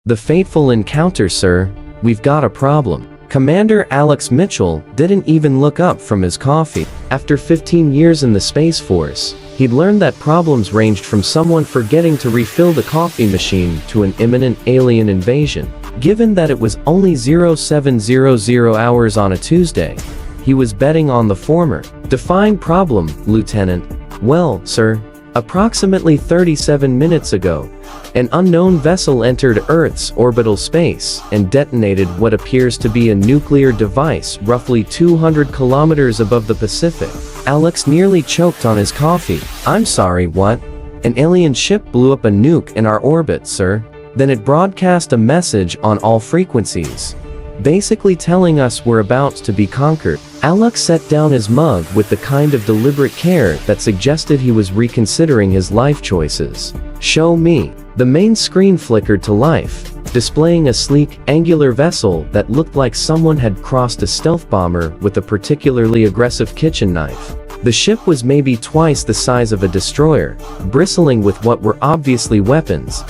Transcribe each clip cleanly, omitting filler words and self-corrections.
The fateful encounter, sir. We've got a problem. Commander Alex Mitchell didn't even look up from his coffee. After 15 years in the Space Force, he'd learned that problems ranged from someone forgetting to refill the coffee machine to an imminent alien invasion. Given that it was only 0700 hours on a Tuesday, he was betting on the former. Define problem, Lieutenant. Well, sir, approximately 37 minutes ago, an unknown vessel entered Earth's orbital space and detonated what appears to be a nuclear device roughly 200 kilometers above the Pacific. Alex nearly choked on his coffee. I'm sorry, what? An alien ship blew up a nuke in our orbit, sir. Then it broadcast a message on all frequencies, basically telling us we're about to be conquered. Alex set down his mug with the kind of deliberate care that suggested he was reconsidering his life choices. Show me. The main screen flickered to life, displaying a sleek, angular vessel that looked like someone had crossed a stealth bomber with a particularly aggressive kitchen knife. The ship was maybe twice the size of a destroyer, bristling with what were obviously weapons,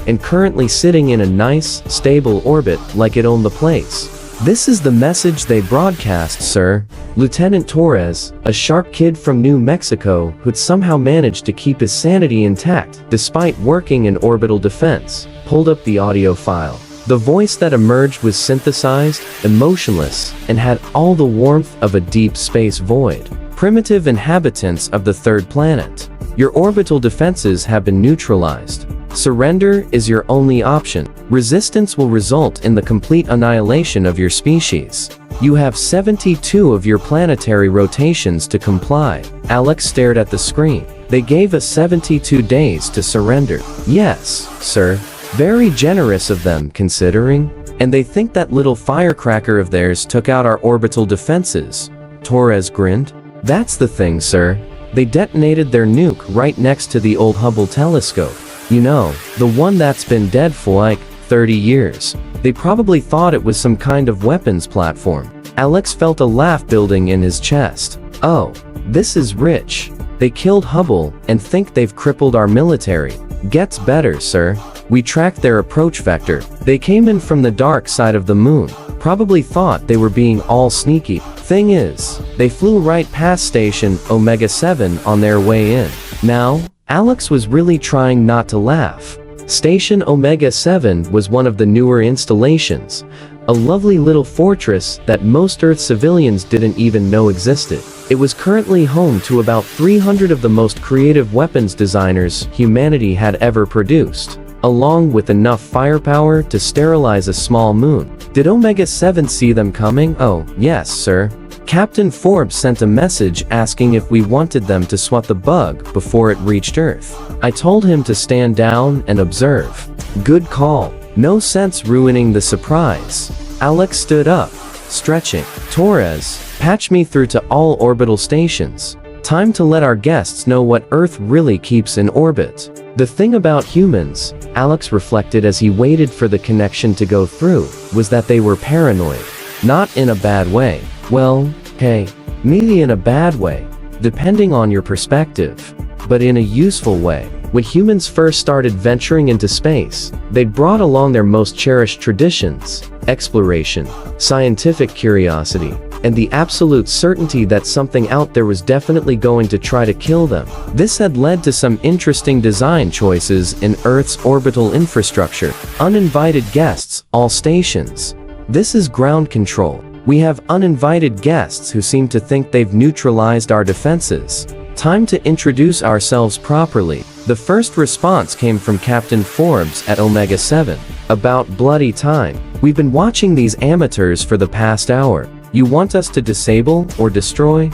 and currently sitting in a nice, stable orbit like it owned the place. This is the message they broadcast, sir. Lieutenant Torres, a sharp kid from New Mexico who'd somehow managed to keep his sanity intact despite working in orbital defense, pulled up the audio file. The voice that emerged was synthesized, emotionless, and had all the warmth of a deep space void. Primitive inhabitants of the third planet, your orbital defenses have been neutralized. Surrender is your only option. Resistance will result in the complete annihilation of your species. You have 72 of your planetary rotations to comply. Alex stared at the screen. They gave us 72 days to surrender. Yes, sir. Very generous of them, considering. And they think that little firecracker of theirs took out our orbital defenses. Torres grinned. That's the thing, sir. They detonated their nuke right next to the old Hubble telescope. You know, the one that's been dead for like 30 years. They probably thought it was some kind of weapons platform. Alex felt a laugh building in his chest. Oh, this is rich. They killed Hubble and think they've crippled our military. Gets better, sir. We tracked their approach vector. They came in from the dark side of the moon. Probably thought they were being all sneaky. Thing is, they flew right past Station Omega 7 on their way in. Now, Alex was really trying not to laugh. Station Omega 7 was one of the newer installations, a lovely little fortress that most Earth civilians didn't even know existed. It was currently home to about 300 of the most creative weapons designers humanity had ever produced, along with enough firepower to sterilize a small moon. Did Omega 7 see them coming? Oh, yes, sir. Captain Forbes sent a message asking if we wanted them to swat the bug before it reached Earth. I told him to stand down and observe. Good call. No sense ruining the surprise. Alex stood up, stretching. Torres, patch me through to all orbital stations. Time to let our guests know what Earth really keeps in orbit. The thing about humans, Alex reflected as he waited for the connection to go through, was that they were paranoid. Not in a bad way. Well, hey, maybe in a bad way, depending on your perspective, but in a useful way. When humans first started venturing into space, they'd brought along their most cherished traditions, exploration, scientific curiosity, and the absolute certainty that something out there was definitely going to try to kill them. This had led to some interesting design choices in Earth's orbital infrastructure. Uninvited guests, all stations. This is ground control. We have uninvited guests who seem to think they've neutralized our defenses. Time to introduce ourselves properly. The first response came from Captain Forbes at Omega 7. About bloody time. We've been watching these amateurs for the past hour. You want us to disable or destroy?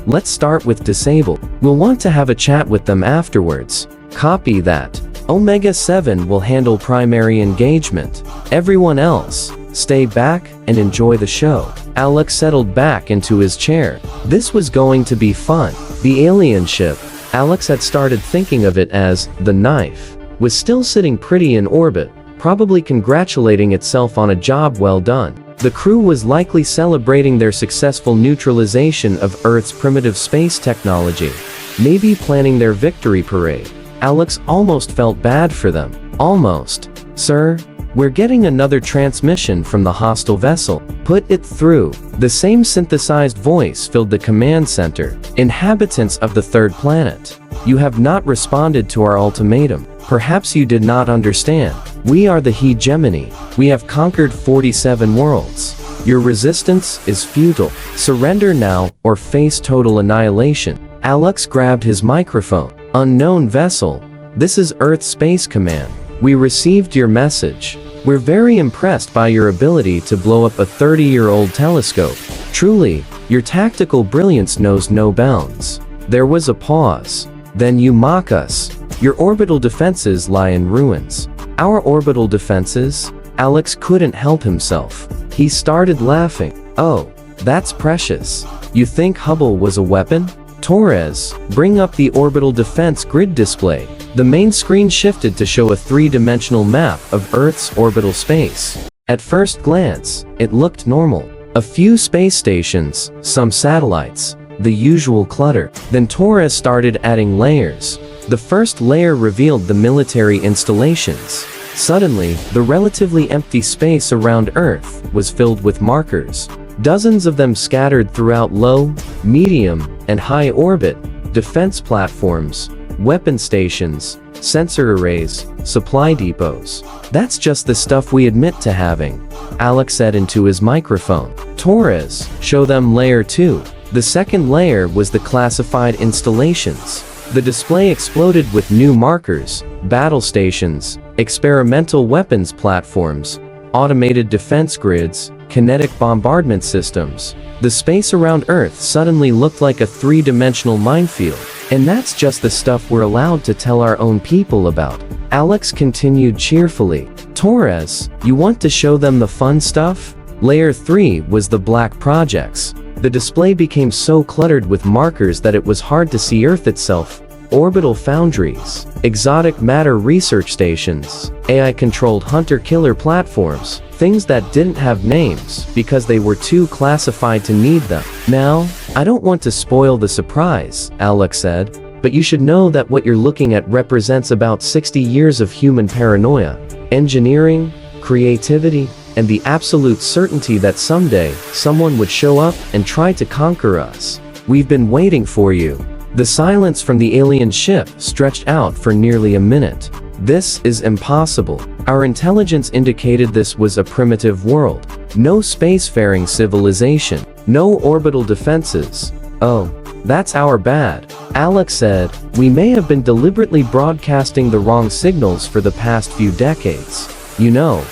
Let's start with disable. We'll want to have a chat with them afterwards. Copy that. Omega 7 will handle primary engagement. Everyone else, stay back and enjoy the show. Alex settled back into his chair. This was going to be fun. The alien ship, Alex had started thinking of it as the knife, was still sitting pretty in orbit, probably congratulating itself on a job well done. The crew was likely celebrating their successful neutralization of Earth's primitive space technology, maybe planning their victory parade. Alex almost felt bad for them. Almost. Sir, We're getting another transmission from the hostile vessel. Put it through. The same synthesized voice filled the command center. Inhabitants of the third planet, you have not responded to our ultimatum. Perhaps you did not understand. We are the hegemony. We have conquered 47 worlds. Your resistance is futile. Surrender now or face total annihilation. Alex grabbed his microphone. Unknown vessel, this is Earth Space Command. We received your message. We're very impressed by your ability to blow up a 30-year-old telescope. Truly, your tactical brilliance knows no bounds. There was a pause. Then you mock us. Your orbital defenses lie in ruins. Our orbital defenses? Alex couldn't help himself. He started laughing. Oh, that's precious. You think Hubble was a weapon? Torres, bring up the orbital defense grid display. The main screen shifted to show a three-dimensional map of Earth's orbital space. At first glance, it looked normal. A few space stations, some satellites, the usual clutter. Then Torres started adding layers. The first layer revealed the military installations. Suddenly, the relatively empty space around Earth was filled with markers. Dozens of them scattered throughout low, medium, and high orbit, defense platforms, weapon stations, sensor arrays, supply depots. That's just the stuff we admit to having, Alex said into his microphone. Torres, show them layer 2. The second layer was the classified installations. The display exploded with new markers, battle stations, experimental weapons platforms, automated defense grids, kinetic bombardment systems. The space around Earth suddenly looked like a three-dimensional minefield. And that's just the stuff we're allowed to tell our own people about. Alex continued cheerfully. Torres, you want to show them the fun stuff? Layer 3 was the black projects. The display became so cluttered with markers that it was hard to see Earth itself. Orbital foundries, exotic matter research stations, AI-controlled hunter-killer platforms, things that didn't have names because they were too classified to need them. Now, I don't want to spoil the surprise, Alex said, but you should know that what you're looking at represents about 60 years of human paranoia, engineering, creativity, and the absolute certainty that someday, someone would show up and try to conquer us. We've been waiting for you. The silence from the alien ship stretched out for nearly a minute. This is impossible. Our intelligence indicated this was a primitive world. No spacefaring civilization. No orbital defenses. Oh, that's our bad. Alex said, we may have been deliberately broadcasting the wrong signals for the past few decades. You know,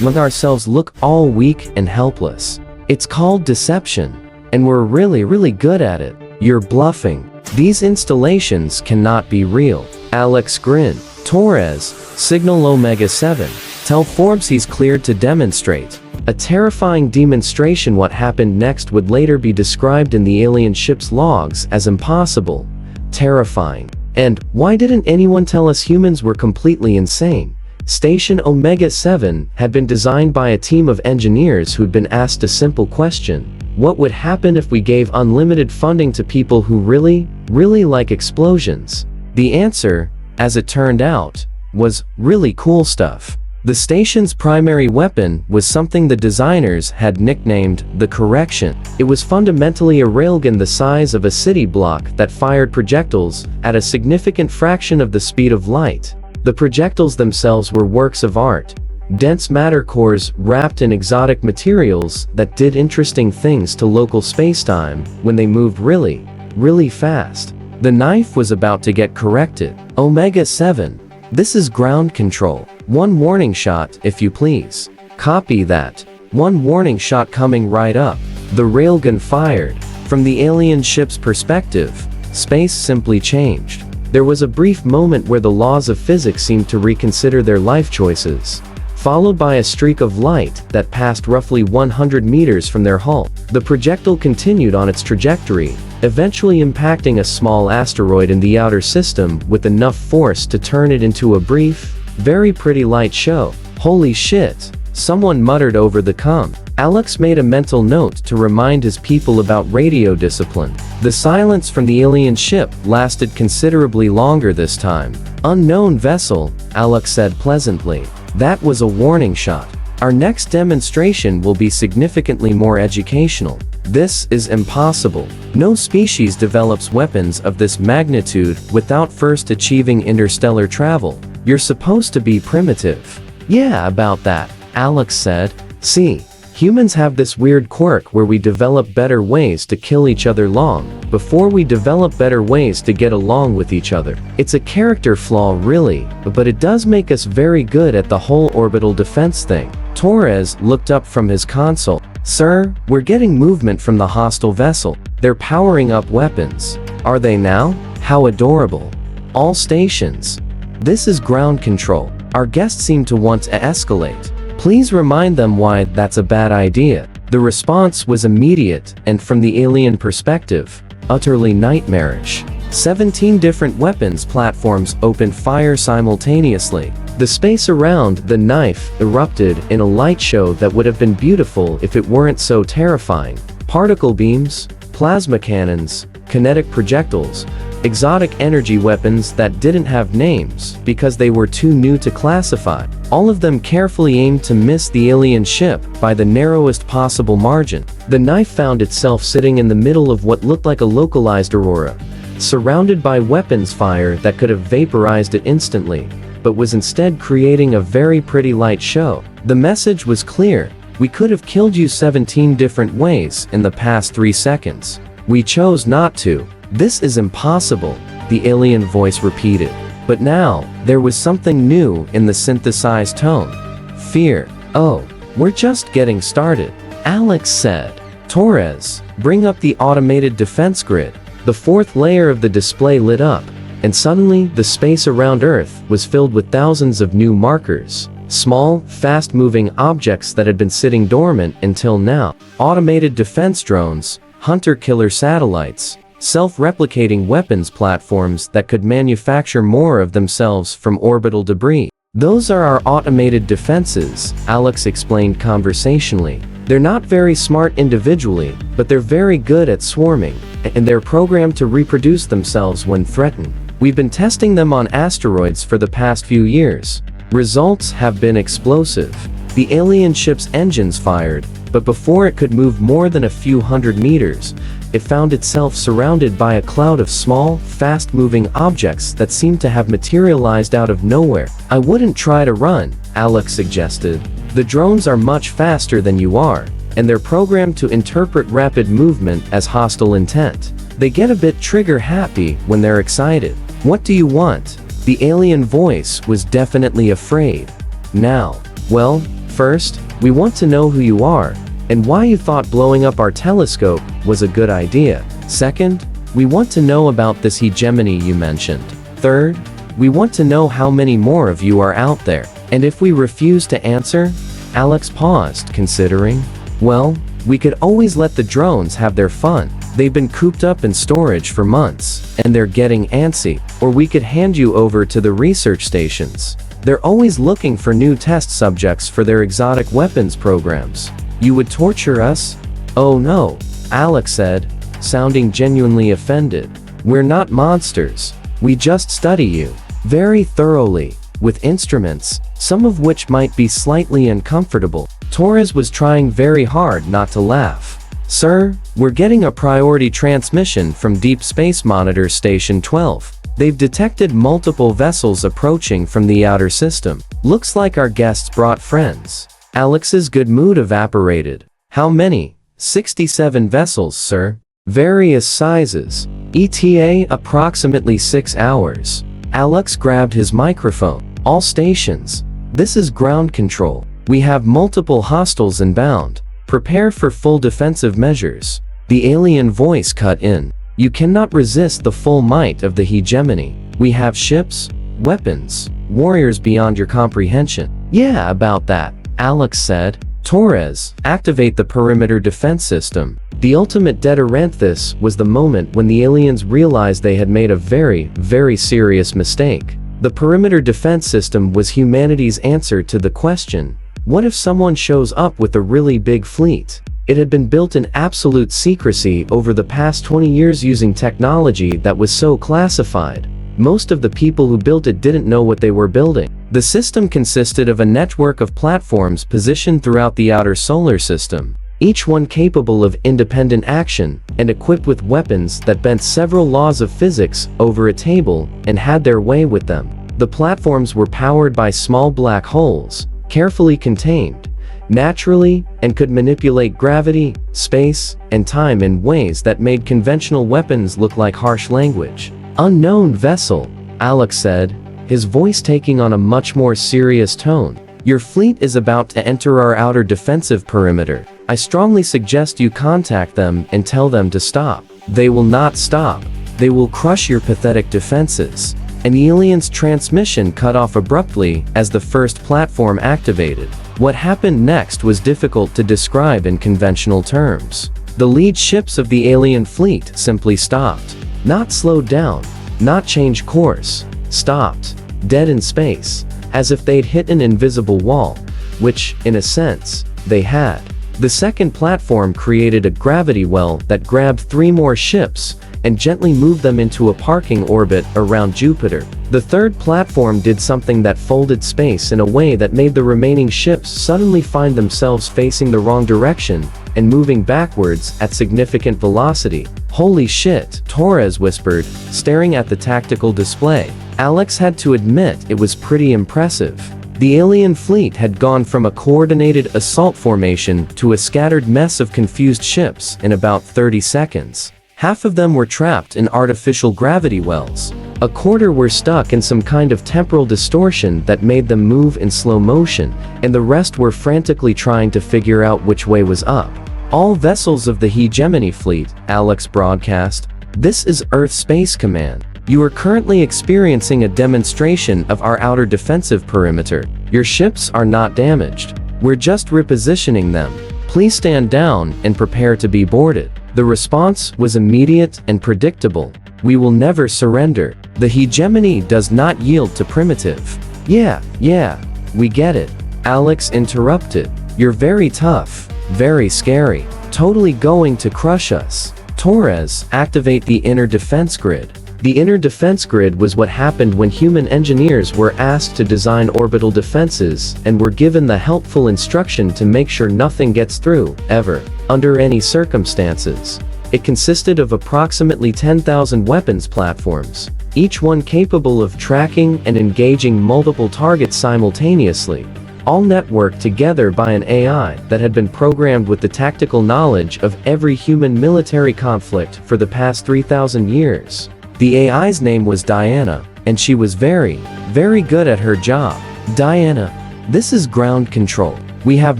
let ourselves look all weak and helpless. It's called deception. And we're really good at it. You're bluffing. These installations cannot be real. Alex grinned. Torres, signal Omega-7. Tell Forbes he's cleared to demonstrate. A terrifying demonstration. What happened next would later be described in the alien ship's logs as impossible, terrifying. And why didn't anyone tell us humans were completely insane? Station Omega-7 had been designed by a team of engineers who'd been asked a simple question. What would happen if we gave unlimited funding to people who really like explosions? The answer, as it turned out, was really cool stuff. The station's primary weapon was something the designers had nicknamed the Correction. It was fundamentally a railgun the size of a city block that fired projectiles at a significant fraction of the speed of light. The projectiles themselves were works of art. Dense matter cores wrapped in exotic materials that did interesting things to local spacetime when they moved really fast. The knife was about to get corrected. Omega-7. This is ground control. One warning shot, if you please. Copy that. One warning shot coming right up. The railgun fired. From the alien ship's perspective, space simply changed. There was a brief moment where the laws of physics seemed to reconsider their life choices, followed by a streak of light that passed roughly 100 meters from their hull. The projectile continued on its trajectory, eventually impacting a small asteroid in the outer system with enough force to turn it into a brief, very pretty light show. Holy shit, someone muttered over the comm. Alex made a mental note to remind his people about radio discipline. The silence from the alien ship lasted considerably longer this time. Unknown vessel, Alex said pleasantly. That was a warning shot. Our next demonstration will be significantly more educational. This is impossible. No species develops weapons of this magnitude without first achieving interstellar travel. You're supposed to be primitive. Yeah, about that, Alex said. See, humans have this weird quirk where we develop better ways to kill each other long before we develop better ways to get along with each other. It's a character flaw really, but it does make us very good at the whole orbital defense thing. Torres looked up from his console. Sir, we're getting movement from the hostile vessel. They're powering up weapons. Are they now? How adorable. All stations. This is ground control. Our guests seem to want to escalate. Please remind them why that's a bad idea. The response was immediate and from the alien perspective, utterly nightmarish. 17 different weapons platforms opened fire simultaneously. The space around the knife erupted in a light show that would have been beautiful if it weren't so terrifying. Particle beams, plasma cannons, kinetic projectiles, exotic energy weapons that didn't have names because they were too new to classify. All of them carefully aimed to miss the alien ship by the narrowest possible margin. The knife found itself sitting in the middle of what looked like a localized aurora, surrounded by weapons fire that could have vaporized it instantly, but was instead creating a very pretty light show. The message was clear. We could have killed you 17 different ways in the past 3 seconds. We chose not to. This is impossible, the alien voice repeated. But now, there was something new in the synthesized tone. Fear. Oh, we're just getting started, Alex said. Torres, bring up the automated defense grid. The fourth layer of the display lit up, and suddenly the space around Earth was filled with thousands of new markers. Small, fast-moving objects that had been sitting dormant until now. Automated defense drones, hunter-killer satellites, self-replicating weapons platforms that could manufacture more of themselves from orbital debris. Those are our automated defenses, Alex explained conversationally. They're not very smart individually, but they're very good at swarming, and they're programmed to reproduce themselves when threatened. We've been testing them on asteroids for the past few years. Results have been explosive. The alien ship's engines fired, but before it could move more than a few hundred meters, it found itself surrounded by a cloud of small, fast-moving objects that seemed to have materialized out of nowhere. I wouldn't try to run, Alex suggested. The drones are much faster than you are, and they're programmed to interpret rapid movement as hostile intent. They get a bit trigger-happy when they're excited. What do you want? The alien voice was definitely afraid. Now, well, first, we want to know who you are, and why you thought blowing up our telescope was a good idea. Second, we want to know about this hegemony you mentioned. Third, we want to know how many more of you are out there. And if we refuse to answer? Alex paused, considering. Well, we could always let the drones have their fun. They've been cooped up in storage for months, and they're getting antsy. Or we could hand you over to the research stations. They're always looking for new test subjects for their exotic weapons programs. You would torture us? Oh no, Alex said, sounding genuinely offended. We're not monsters. We just study you very thoroughly, with instruments, some of which might be slightly uncomfortable. Torres was trying very hard not to laugh. Sir, we're getting a priority transmission from Deep Space Monitor Station 12. They've detected multiple vessels approaching from the outer system. Looks like our guests brought friends. Alex's good mood evaporated. How many? 67 vessels, sir. Various sizes. ETA approximately 6 hours. Alex grabbed his microphone. All stations. This is ground control. We have multiple hostiles inbound. Prepare for full defensive measures. The alien voice cut in. You cannot resist the full might of the hegemony. We have ships, weapons, warriors beyond your comprehension. Yeah, about that, Alex said. Torres, activate the perimeter defense system. The ultimate deterrent. Was the moment when the aliens realized they had made a very, very serious mistake. The perimeter defense system was humanity's answer to the question, what if someone shows up with a really big fleet? It had been built in absolute secrecy over the past 20 years using technology that was so classified. Most of the people who built it didn't know what they were building. The system consisted of a network of platforms positioned throughout the outer solar system, each one capable of independent action and equipped with weapons that bent several laws of physics over a table and had their way with them. The platforms were powered by small black holes, carefully contained naturally, and could manipulate gravity, space, and time in ways that made conventional weapons look like harsh language. "Unknown vessel," Alex said, his voice taking on a much more serious tone. "Your fleet is about to enter our outer defensive perimeter. I strongly suggest you contact them and tell them to stop. They will not stop. They will crush your pathetic defenses." An alien's transmission cut off abruptly as the first platform activated. What happened next was difficult to describe in conventional terms. The lead ships of the alien fleet simply stopped. Not slowed down, not changed course. Stopped. Dead in space. As if they'd hit an invisible wall. Which, in a sense, they had. The second platform created a gravity well that grabbed 3 more ships and gently moved them into a parking orbit around Jupiter. The third platform did something that folded space in a way that made the remaining ships suddenly find themselves facing the wrong direction and moving backwards at significant velocity. "Holy shit," Torres whispered, staring at the tactical display. Alex had to admit it was pretty impressive. The alien fleet had gone from a coordinated assault formation to a scattered mess of confused ships in about 30 seconds. Half of them were trapped in artificial gravity wells. A quarter were stuck in some kind of temporal distortion that made them move in slow motion, and the rest were frantically trying to figure out which way was up. "All vessels of the Hegemony fleet," Alex broadcast. "This is Earth Space Command. You are currently experiencing a demonstration of our outer defensive perimeter. Your ships are not damaged. We're just repositioning them. Please stand down and prepare to be boarded." The response was immediate and predictable. "We will never surrender. The Hegemony does not yield to primitive." Yeah, we get it," Alex interrupted. "You're very tough, very scary, totally going to crush us." Torres, activate the inner defense grid. The inner defense grid was what happened when human engineers were asked to design orbital defenses and were given the helpful instruction to make sure nothing gets through, ever, under any circumstances. It consisted of approximately 10,000 weapons platforms, each one capable of tracking and engaging multiple targets simultaneously, all networked together by an AI that had been programmed with the tactical knowledge of every human military conflict for the past 3,000 years. The AI's name was Diana, and she was very, very good at her job. "Diana, this is ground control. We have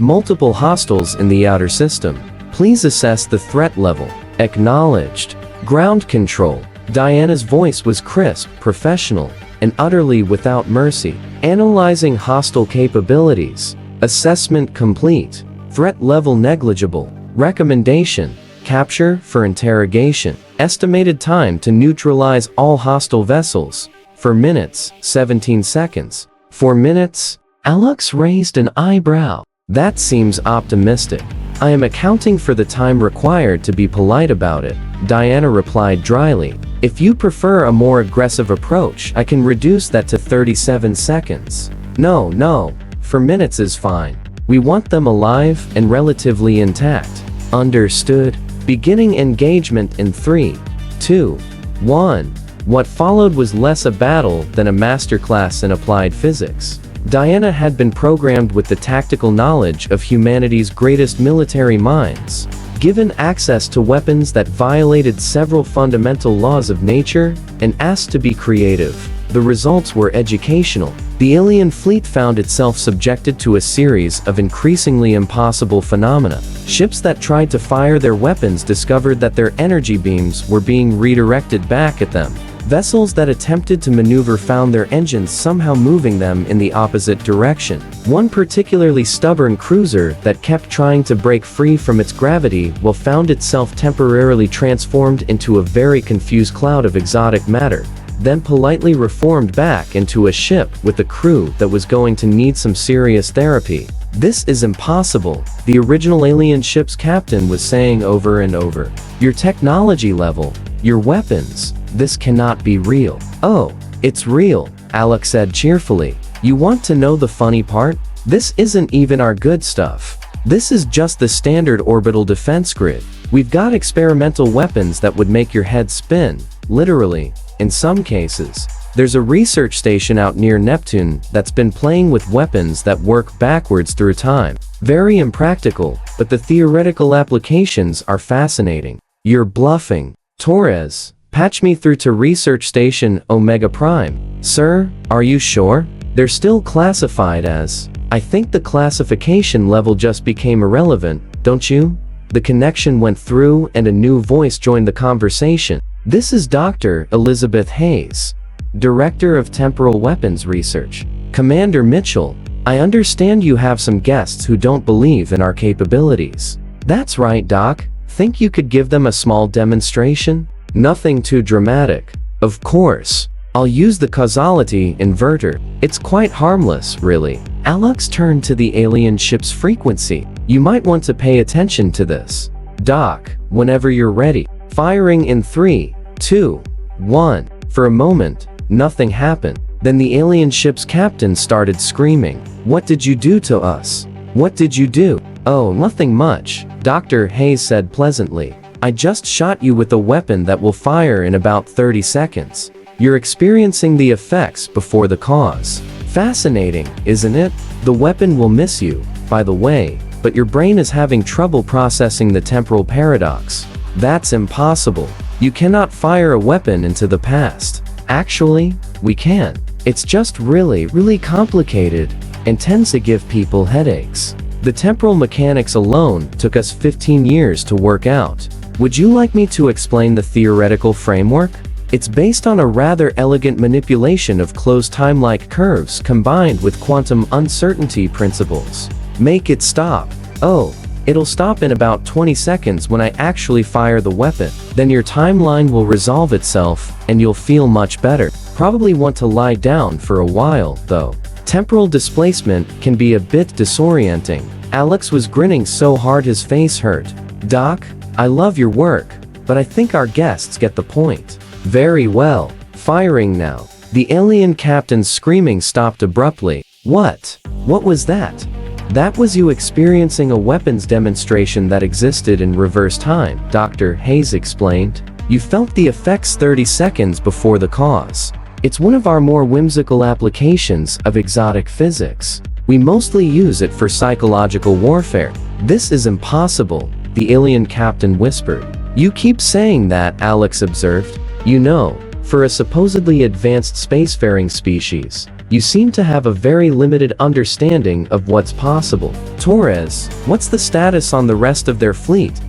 multiple hostiles in the outer system. Please assess the threat level." "Acknowledged." "Ground control." Diana's voice was crisp, professional, and utterly without mercy. "Analyzing hostile capabilities. Assessment complete. Threat level negligible. Recommendation. Capture for interrogation. Estimated time to neutralize all hostile vessels. 4 minutes, 17 seconds. 4 minutes? Alex raised an eyebrow. That seems optimistic. "I am accounting for the time required to be polite about it," Diana replied dryly. "If you prefer a more aggressive approach, I can reduce that to 37 seconds. No, 4 minutes is fine. We want them alive and relatively intact." "Understood." Beginning engagement in 3, 2, 1. What followed was less a battle than a masterclass in applied physics. Diana had been programmed with the tactical knowledge of humanity's greatest military minds, given access to weapons that violated several fundamental laws of nature, and asked to be creative. The results were educational. The alien fleet found itself subjected to a series of increasingly impossible phenomena. Ships that tried to fire their weapons discovered that their energy beams were being redirected back at them. Vessels that attempted to maneuver found their engines somehow moving them in the opposite direction. One particularly stubborn cruiser that kept trying to break free from its gravity well found itself temporarily transformed into a very confused cloud of exotic matter, then politely reformed back into a ship with a crew that was going to need some serious therapy. "This is impossible," the original alien ship's captain was saying over and over. "Your technology level, your weapons, this cannot be real." "Oh, It's real, Alex said cheerfully. You want to know the funny part? This isn't even our good stuff. This is just the standard orbital defense grid. We've got experimental weapons that would make your head spin, literally, in some cases. There's a research station out near Neptune that's been playing with weapons that work backwards through time. Very impractical, but the theoretical applications are fascinating. You're bluffing. Torres, patch me through to Research Station Omega Prime. Sir, are you sure? They're still classified as... I think the classification level just became irrelevant, don't you? The connection went through and a new voice joined the conversation. This is Dr. Elizabeth Hayes, Director of Temporal Weapons Research. Commander Mitchell, I understand you have some guests who don't believe in our capabilities. That's right, Doc. Think you could give them a small demonstration? Nothing too dramatic. Of course. I'll use the causality inverter. It's quite harmless, really. Alex turned to the alien ship's frequency. You might want to pay attention to this. Doc, whenever you're ready. Firing in 3, 2, 1. For a moment, nothing happened. Then the alien ship's captain started screaming. What did you do to us? What did you do? Oh, nothing much, Dr. Hayes said pleasantly. I just shot you with a weapon that will fire in about 30 seconds. You're experiencing the effects before the cause. Fascinating, isn't it? The weapon will miss you, by the way, but your brain is having trouble processing the temporal paradox. That's impossible. You cannot fire a weapon into the past. Actually, we can. It's just really complicated and tends to give people headaches. The temporal mechanics alone took us 15 years to work out. Would you like me to explain the theoretical framework? It's based on a rather elegant manipulation of closed time-like curves combined with quantum uncertainty principles. Make it stop. Oh, it'll stop in about 20 seconds when I actually fire the weapon. Then your timeline will resolve itself, and you'll feel much better. Probably want to lie down for a while, though. Temporal displacement can be a bit disorienting. Alex was grinning so hard his face hurt. Doc, I love your work, but I think our guests get the point. Very well. Firing now. The alien captain's screaming stopped abruptly. What? What was that? That was you experiencing a weapons demonstration that existed in reverse time, Dr. Hayes explained. You felt the effects 30 seconds before the cause. It's one of our more whimsical applications of exotic physics. We mostly use it for psychological warfare. This is impossible, the alien captain whispered. You keep saying that, Alex observed. You know, for a supposedly advanced spacefaring species, you seem to have a very limited understanding of what's possible. Torres, what's the status on the rest of their fleet?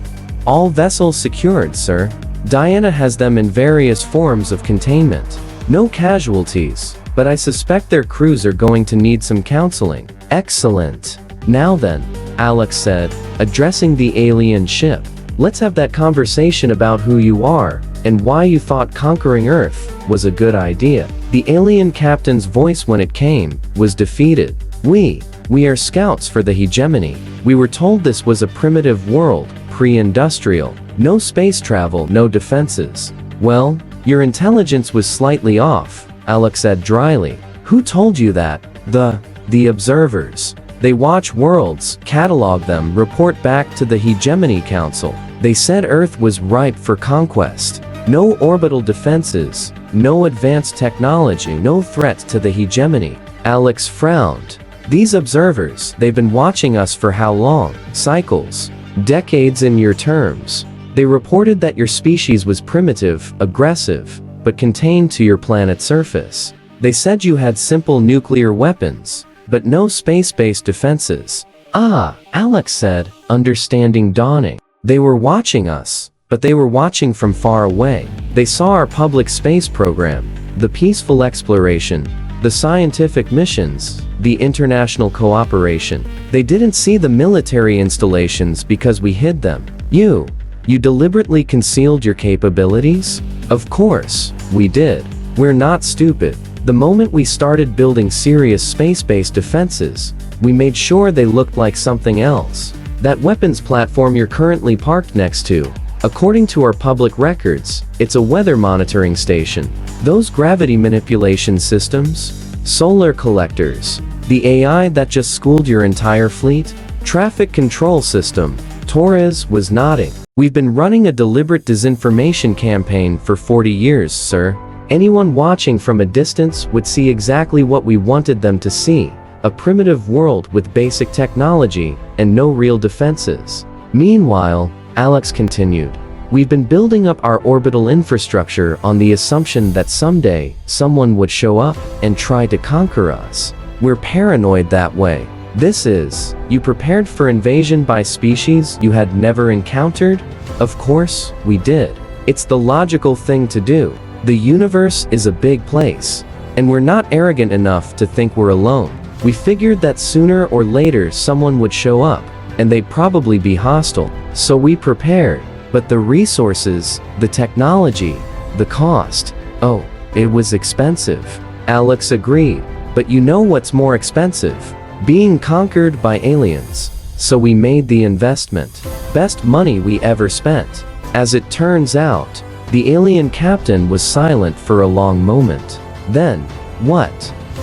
All vessels secured, sir. Diana has them in various forms of containment. No casualties, but I suspect their crews are going to need some counseling. Excellent. Now then, Alex said, addressing the alien ship. Let's have that conversation about who you are, and why you thought conquering Earth was a good idea. The alien captain's voice when it came, was defeated. We are scouts for the hegemony. We were told this was a primitive world, pre-industrial. No space travel, no defenses. Well, your intelligence was slightly off, Alex said dryly. Who told you that? The observers. They watch worlds, catalog them, report back to the Hegemony Council. They said Earth was ripe for conquest. No orbital defenses, no advanced technology, no threat to the hegemony. Alex frowned. These observers, they've been watching us for how long? Cycles. Decades in your terms. They reported that your species was primitive, aggressive, but contained to your planet's surface. They said you had simple nuclear weapons, but no space-based defenses. Ah, Alex said, understanding dawning. They were watching us, but they were watching from far away. They saw our public space program, the peaceful exploration, the scientific missions, the international cooperation. They didn't see the military installations because we hid them. You deliberately concealed your capabilities? Of course, we did. We're not stupid. The moment we started building serious space-based defenses, we made sure they looked like something else. That weapons platform you're currently parked next to, According to our public records, it's a weather monitoring station. Those gravity manipulation systems? Solar collectors? The AI that just schooled your entire fleet? Traffic control system? Torres was nodding. We've been running a deliberate disinformation campaign for 40 years, sir. Anyone watching from a distance would see exactly what we wanted them to see. A primitive world with basic technology and no real defenses. Meanwhile, Alex continued, we've been building up our orbital infrastructure on the assumption that someday someone would show up and try to conquer us. We're paranoid that way. This is, you prepared for invasion by species you had never encountered? Of course, we did. It's the logical thing to do. The universe is a big place, and we're not arrogant enough to think we're alone. We figured that sooner or later someone would show up, and they'd probably be hostile. So we prepared, but the resources, the technology, the cost, oh, it was expensive. Alex agreed, but you know what's more expensive? Being conquered by aliens. So we made the investment. Best money we ever spent. As it turns out, the alien captain was silent for a long moment. Then, what?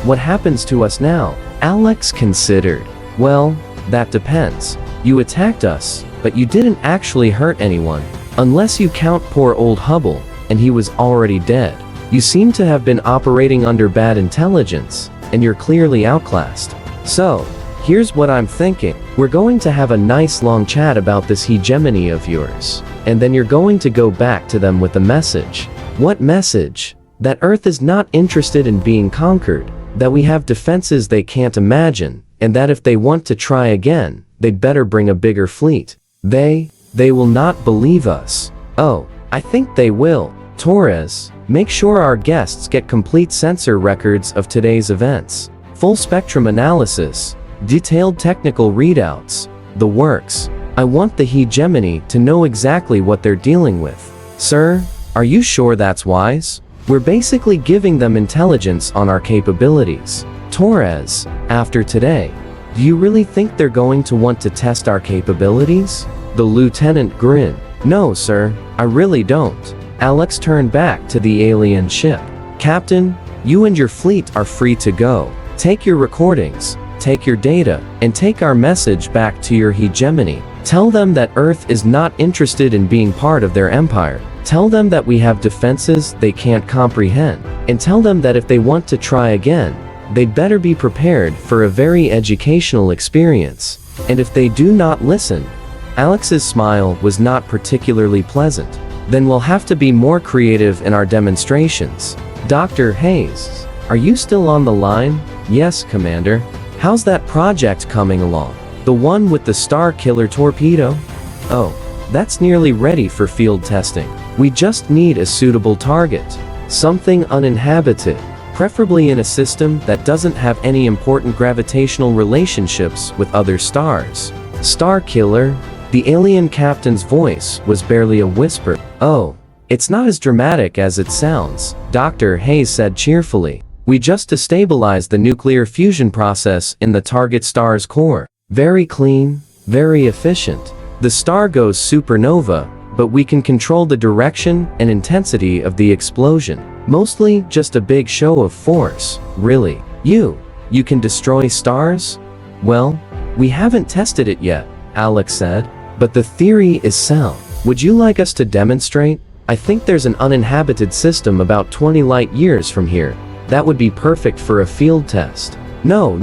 What happens to us now? Alex considered. Well, that depends. You attacked us, but you didn't actually hurt anyone. Unless you count poor old Hubble, and he was already dead. You seem to have been operating under bad intelligence, and you're clearly outclassed. So, here's what I'm thinking. We're going to have a nice long chat about this hegemony of yours. And then you're going to go back to them with a message. What message? That Earth is not interested in being conquered. That we have defenses they can't imagine. And that if they want to try again, they'd better bring a bigger fleet. They will not believe us. Oh, I think they will. Torres, make sure our guests get complete sensor records of today's events. Full spectrum analysis, detailed technical readouts, the works. I want the hegemony to know exactly what they're dealing with. Sir, are you sure that's wise? We're basically giving them intelligence on our capabilities. Torres, after today, do you really think they're going to want to test our capabilities? The lieutenant grinned. No, sir, I really don't. Alex turned back to the alien ship. Captain, you and your fleet are free to go. Take your recordings, take your data, and take our message back to your hegemony. Tell them that Earth is not interested in being part of their empire. Tell them that we have defenses they can't comprehend. And tell them that if they want to try again, they'd better be prepared for a very educational experience. And if they do not listen, Alex's smile was not particularly pleasant. Then we'll have to be more creative in our demonstrations. Dr. Hayes, are you still on the line? Yes, Commander. How's that project coming along? The one with the Star Killer torpedo? Oh, that's nearly ready for field testing. We just need a suitable target. Something uninhabited, preferably in a system that doesn't have any important gravitational relationships with other stars. Star Killer? The alien captain's voice was barely a whisper. Oh, it's not as dramatic as it sounds, Dr. Hayes said cheerfully. We just destabilized the nuclear fusion process in the target star's core. Very clean, very efficient. The star goes supernova, but we can control the direction and intensity of the explosion. Mostly just a big show of force, really. You can destroy stars? Well, we haven't tested it yet, Alex said, but the theory is sound. Would you like us to demonstrate? I think there's an uninhabited system about 20 light years from here. That would be perfect for a field test. No,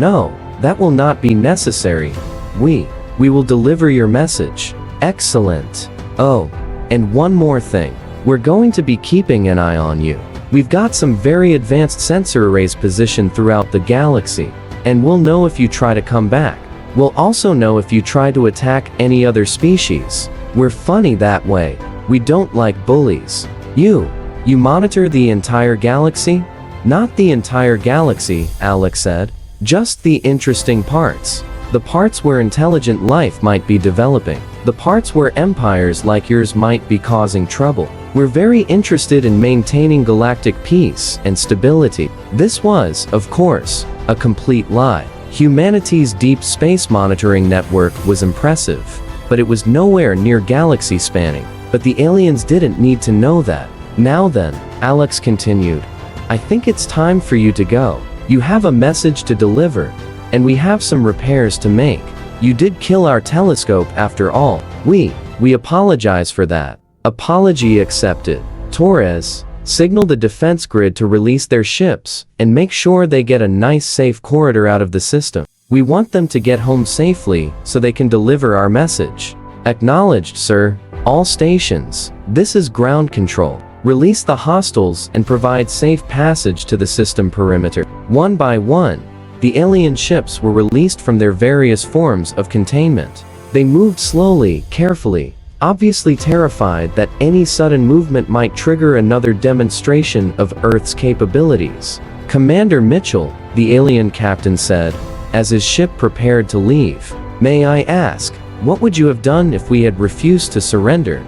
that will not be necessary. We will deliver your message. Excellent. Oh, and one more thing. We're going to be keeping an eye on you. We've got some very advanced sensor arrays positioned throughout the galaxy, and we'll know if you try to come back. We'll also know if you try to attack any other species. We're funny that way. We don't like bullies. You monitor the entire galaxy? Not the entire galaxy, Alex said. Just the interesting parts. The parts where intelligent life might be developing. The parts where empires like yours might be causing trouble. We're very interested in maintaining galactic peace and stability. This was, of course, a complete lie. Humanity's deep space monitoring network was impressive, but it was nowhere near galaxy spanning. But the aliens didn't need to know that. Now then, Alex continued, I think it's time for you to go. You have a message to deliver, and we have some repairs to make. You did kill our telescope after all. We apologize for that. Apology accepted. Torres, signal the defense grid to release their ships, and make sure they get a nice safe corridor out of the system. We want them to get home safely, so they can deliver our message. Acknowledged, sir. All stations. This is ground control. Release the hostiles and provide safe passage to the system perimeter. One by one, the alien ships were released from their various forms of containment. They moved slowly, carefully, obviously terrified that any sudden movement might trigger another demonstration of Earth's capabilities. Commander Mitchell, the alien captain said, as his ship prepared to leave, may I ask, what would you have done if we had refused to surrender?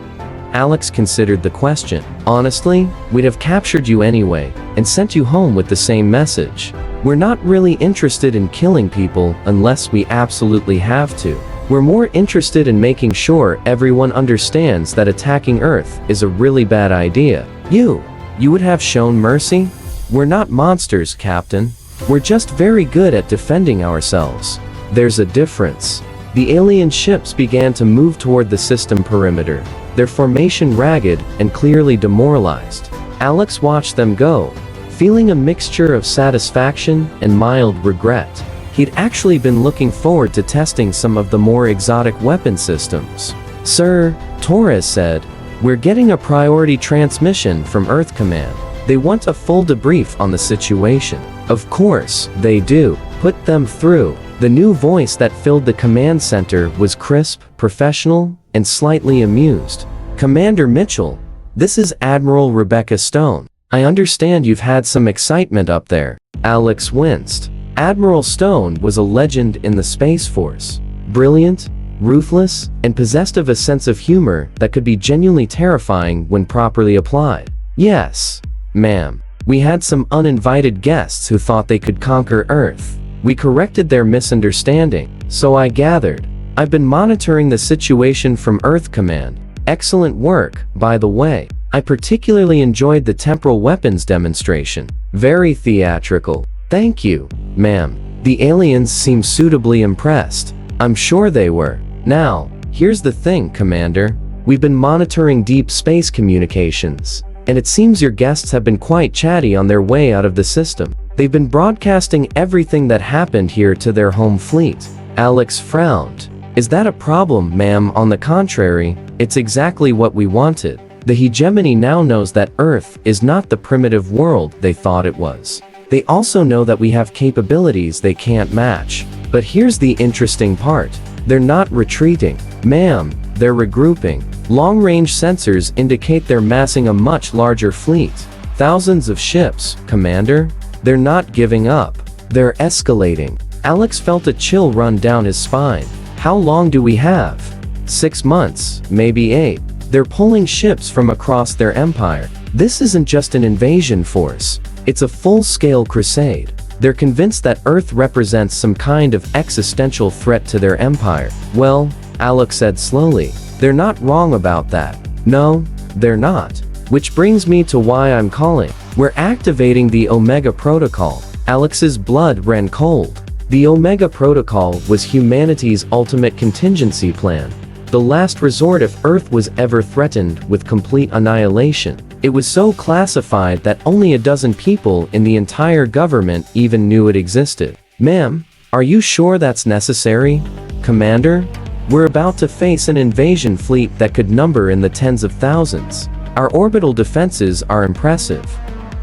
Alex considered the question. Honestly, we'd have captured you anyway, and sent you home with the same message. We're not really interested in killing people unless we absolutely have to. We're more interested in making sure everyone understands that attacking Earth is a really bad idea. You would have shown mercy? We're not monsters, Captain. We're just very good at defending ourselves. There's a difference. The alien ships began to move toward the system perimeter, their formation ragged and clearly demoralized. Alex watched them go, feeling a mixture of satisfaction and mild regret. He'd actually been looking forward to testing some of the more exotic weapon systems. Sir, Torres said, we're getting a priority transmission from Earth Command. They want a full debrief on the situation. Of course, they do. Put them through. The new voice that filled the command center was crisp, professional, and slightly amused. Commander Mitchell, this is Admiral Rebecca Stone. I understand you've had some excitement up there. Alex winced. Admiral Stone was a legend in the Space Force. Brilliant, ruthless, and possessed of a sense of humor that could be genuinely terrifying when properly applied. Yes, ma'am. We had some uninvited guests who thought they could conquer Earth. We corrected their misunderstanding, so I gathered. I've been monitoring the situation from Earth Command. Excellent work, by the way. I particularly enjoyed the temporal weapons demonstration. Very theatrical. Thank you, ma'am. The aliens seem suitably impressed. I'm sure they were. Now, here's the thing, Commander. We've been monitoring deep space communications, and it seems your guests have been quite chatty on their way out of the system. They've been broadcasting everything that happened here to their home fleet. Alex frowned. Is that a problem, ma'am? On the contrary, it's exactly what we wanted. The hegemony now knows that Earth is not the primitive world they thought it was. They also know that we have capabilities they can't match. But here's the interesting part. They're not retreating, ma'am, they're regrouping. Long-range sensors indicate they're massing a much larger fleet. Thousands of ships, Commander. They're not giving up. They're escalating. Alex felt a chill run down his spine. How long do we have? 6 months, maybe 8. They're pulling ships from across their empire. This isn't just an invasion force. It's a full-scale crusade. They're convinced that Earth represents some kind of existential threat to their empire. Well, Alex said slowly, they're not wrong about that. No, they're not. Which brings me to why I'm calling. We're activating the Omega Protocol. Alex's blood ran cold. The Omega Protocol was humanity's ultimate contingency plan. The last resort if Earth was ever threatened with complete annihilation. It was so classified that only a dozen people in the entire government even knew it existed. Ma'am, are you sure that's necessary? Commander? We're about to face an invasion fleet that could number in the tens of thousands. Our orbital defenses are impressive,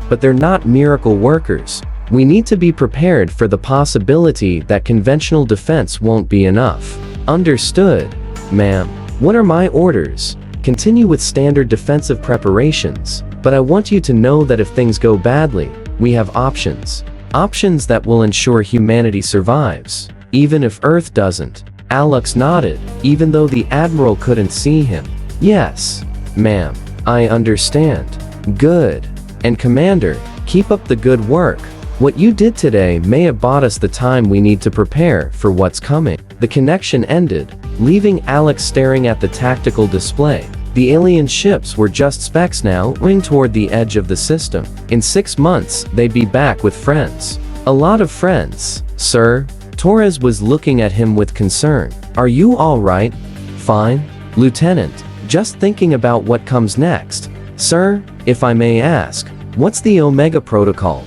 but they're not miracle workers. We need to be prepared for the possibility that conventional defense won't be enough. Understood, ma'am. What are my orders? Continue with standard defensive preparations, but I want you to know that if things go badly, we have options. Options that will ensure humanity survives, even if Earth doesn't. Alex nodded, even though the Admiral couldn't see him. Yes, ma'am. I understand. Good. And Commander, keep up the good work. What you did today may have bought us the time we need to prepare for what's coming. The connection ended, leaving Alex staring at the tactical display. The alien ships were just specks now, moving toward the edge of the system. In 6 months, they'd be back with friends. A lot of friends, sir. Torres was looking at him with concern. Are you all right? Fine, Lieutenant. Just thinking about what comes next. Sir, if I may ask, what's the Omega Protocol?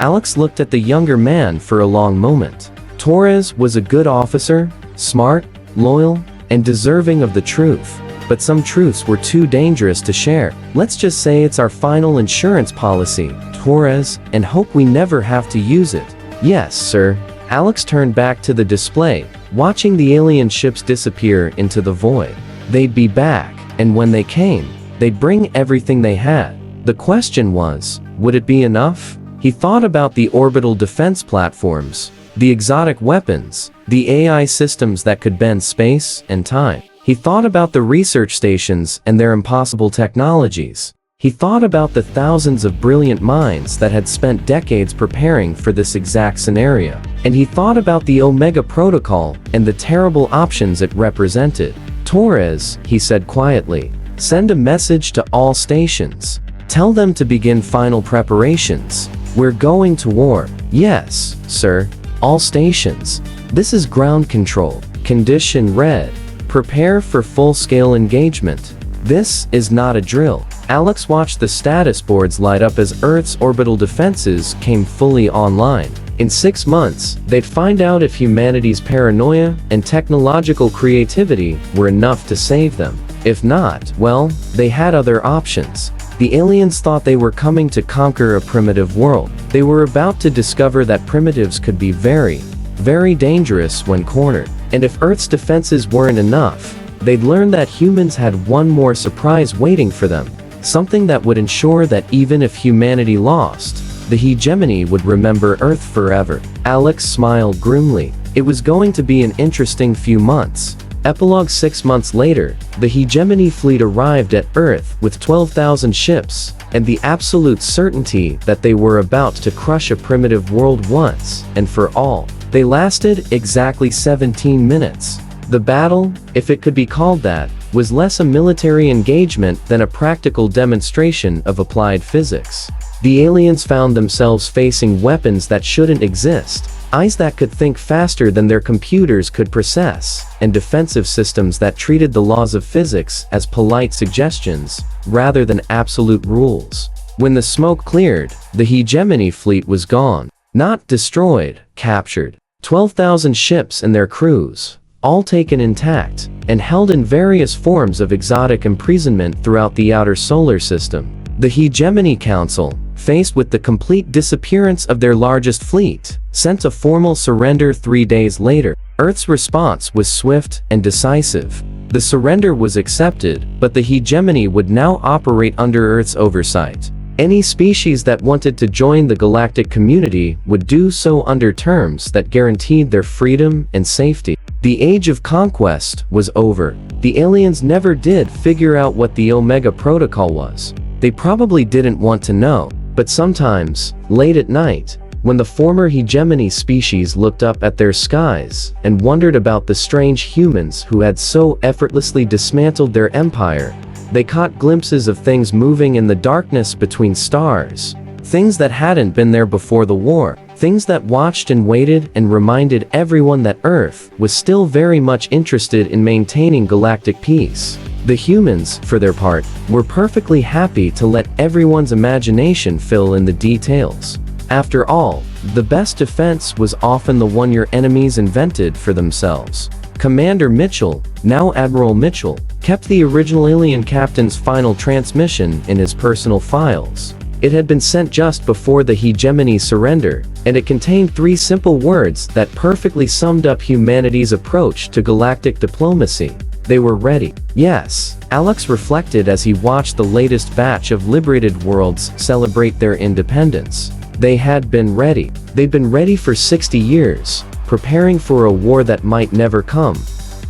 Alex looked at the younger man for a long moment. Torres was a good officer, smart, loyal, and deserving of the truth. But some truths were too dangerous to share. Let's just say it's our final insurance policy, Torres, and hope we never have to use it. Yes, sir. Alex turned back to the display, watching the alien ships disappear into the void. They'd be back, and when they came, they'd bring everything they had. The question was, would it be enough? He thought about the orbital defense platforms, the exotic weapons, the AI systems that could bend space and time. He thought about the research stations and their impossible technologies. He thought about the thousands of brilliant minds that had spent decades preparing for this exact scenario. And he thought about the Omega Protocol and the terrible options it represented. Torres, he said quietly, send a message to all stations. Tell them to begin final preparations. We're going to war. Yes, sir. All stations. This is ground control. Condition red. Prepare for full-scale engagement. This is not a drill. Alex watched the status boards light up as Earth's orbital defenses came fully online. In 6 months, they'd find out if humanity's paranoia and technological creativity were enough to save them. If not, well, they had other options. The aliens thought they were coming to conquer a primitive world. They were about to discover that primitives could be very, very dangerous when cornered. And if Earth's defenses weren't enough, they'd learn that humans had one more surprise waiting for them. Something that would ensure that even if humanity lost, the hegemony would remember Earth forever. Alex smiled grimly. It was going to be an interesting few months. Epilogue 6 months later, the hegemony fleet arrived at Earth with 12,000 ships, and the absolute certainty that they were about to crush a primitive world once and for all. They lasted exactly 17 minutes. The battle, if it could be called that, was less a military engagement than a practical demonstration of applied physics. The aliens found themselves facing weapons that shouldn't exist, eyes that could think faster than their computers could process, and defensive systems that treated the laws of physics as polite suggestions, rather than absolute rules. When the smoke cleared, the hegemony fleet was gone. Not destroyed, captured. 12,000 ships and their crews, all taken intact, and held in various forms of exotic imprisonment throughout the outer solar system. The Hegemony Council, faced with the complete disappearance of their largest fleet, sent a formal surrender 3 days later. Earth's response was swift and decisive. The surrender was accepted, but the hegemony would now operate under Earth's oversight. Any species that wanted to join the galactic community would do so under terms that guaranteed their freedom and safety. The age of conquest was over. The aliens never did figure out what the Omega Protocol was. They probably didn't want to know, but sometimes, late at night, when the former hegemony species looked up at their skies and wondered about the strange humans who had so effortlessly dismantled their empire, they caught glimpses of things moving in the darkness between stars, things that hadn't been there before the war, things that watched and waited and reminded everyone that Earth was still very much interested in maintaining galactic peace. The humans, for their part, were perfectly happy to let everyone's imagination fill in the details. After all, the best defense was often the one your enemies invented for themselves. Commander Mitchell, now Admiral Mitchell, kept the original alien captain's final transmission in his personal files. It had been sent just before the hegemony surrender, and it contained 3 simple words that perfectly summed up humanity's approach to galactic diplomacy. They were ready. Yes, Alex reflected as he watched the latest batch of liberated worlds celebrate their independence. They had been ready. They'd been ready for 60 years, preparing for a war that might never come,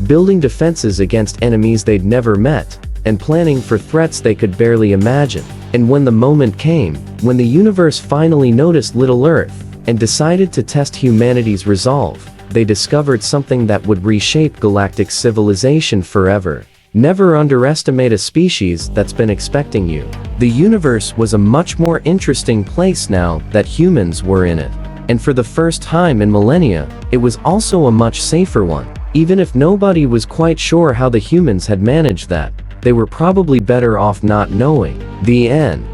building defenses against enemies they'd never met, and planning for threats they could barely imagine. And when the moment came, when the universe finally noticed Little Earth and decided to test humanity's resolve, they discovered something that would reshape galactic civilization forever. Never underestimate a species that's been expecting you. The universe was a much more interesting place now that humans were in it. And for the first time in millennia, it was also a much safer one. Even if nobody was quite sure how the humans had managed that, they were probably better off not knowing. The end.